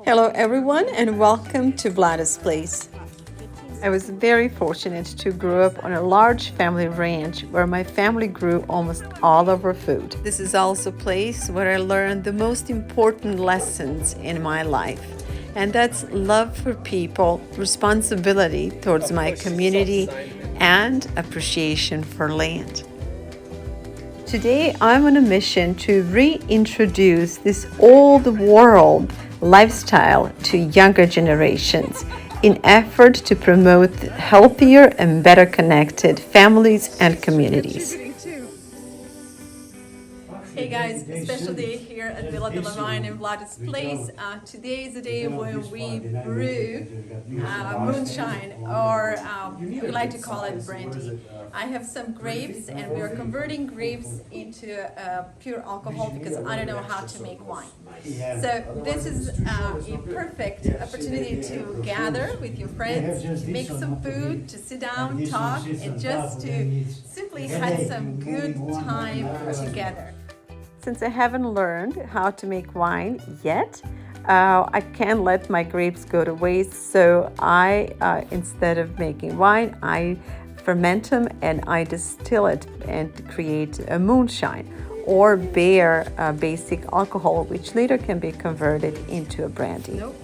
Hello everyone and welcome to Vlada's Place. I was very fortunate to grow up on a large family ranch where my family grew almost all of our food. This is also a place where I learned the most important lessons in my life, and that's love for people, responsibility towards my community, and appreciation for land. Today, I'm on a mission to reintroduce this old world lifestyle to younger generations in effort to promote healthier and better connected families and communities. Hey guys, special day here at Villa de la Vine in Vlada's Place. Today is the day when we brew moonshine, or we like to call it brandy. I have some grapes and we are converting grapes into pure alcohol because I don't know how to make wine. So this is a perfect opportunity to gather with your friends, to make some food, to sit down, talk, and just to simply have some good time together. Since I haven't learned how to make wine yet, I can't let my grapes go to waste. So instead of making wine, I ferment them and I distill it and create a moonshine or bare basic alcohol, which later can be converted into a brandy. Nope.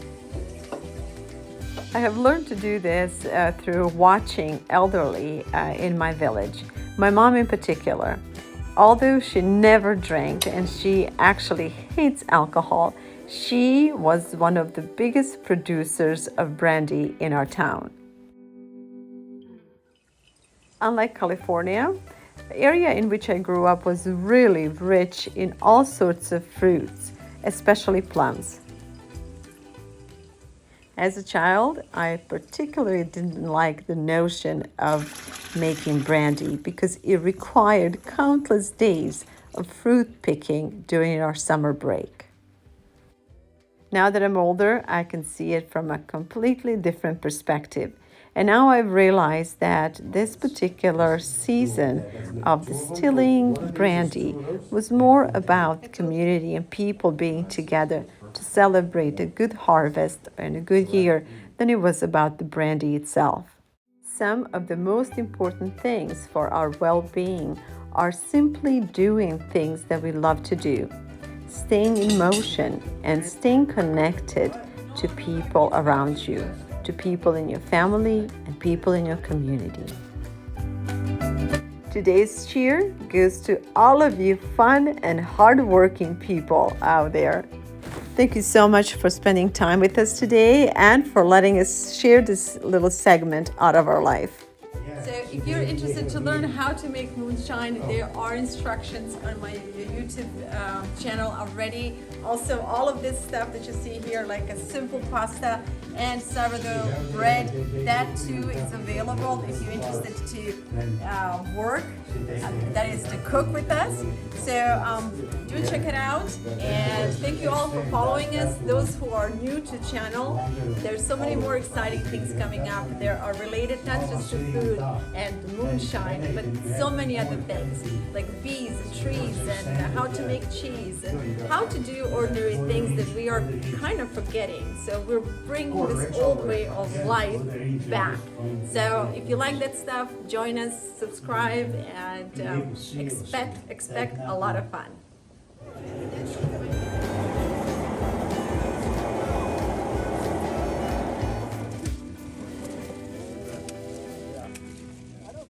I have learned to do this through watching elderly in my village, my mom in particular. Although she never drank and she actually hates alcohol, she was one of the biggest producers of brandy in our town. Unlike California, the area in which I grew up was really rich in all sorts of fruits, especially plums. As a child, I particularly didn't like the notion of making brandy because it required countless days of fruit picking during our summer break. Now that I'm older, I can see it from a completely different perspective. And now I've realized that this particular season of distilling brandy was more about community and people being together to celebrate a good harvest and a good year than it was about the brandy itself. Some of the most important things for our well-being are simply doing things that we love to do, staying in motion and staying connected to people around you, to people in your family and people in your community. Today's cheer goes to all of you fun and hardworking people out there. Thank you so much for spending time with us today and for letting us share this little segment out of our life. So if you're interested to learn how to make moonshine, there are instructions on my YouTube channel already. Also, all of this stuff that you see here, like a simple pasta and sourdough bread, that too is available if you're interested to work, that is to cook with us. So do check it out, and thank you all for following us. Those who are new to the channel, there's so many more exciting things coming up. There are related not just to food and moonshine, but so many other things like bees and trees and how to make cheese and how to do ordinary things that we are kind of forgetting. So we're bringing this old way of life back. So if you like that stuff, join us, subscribe, and expect a lot of fun.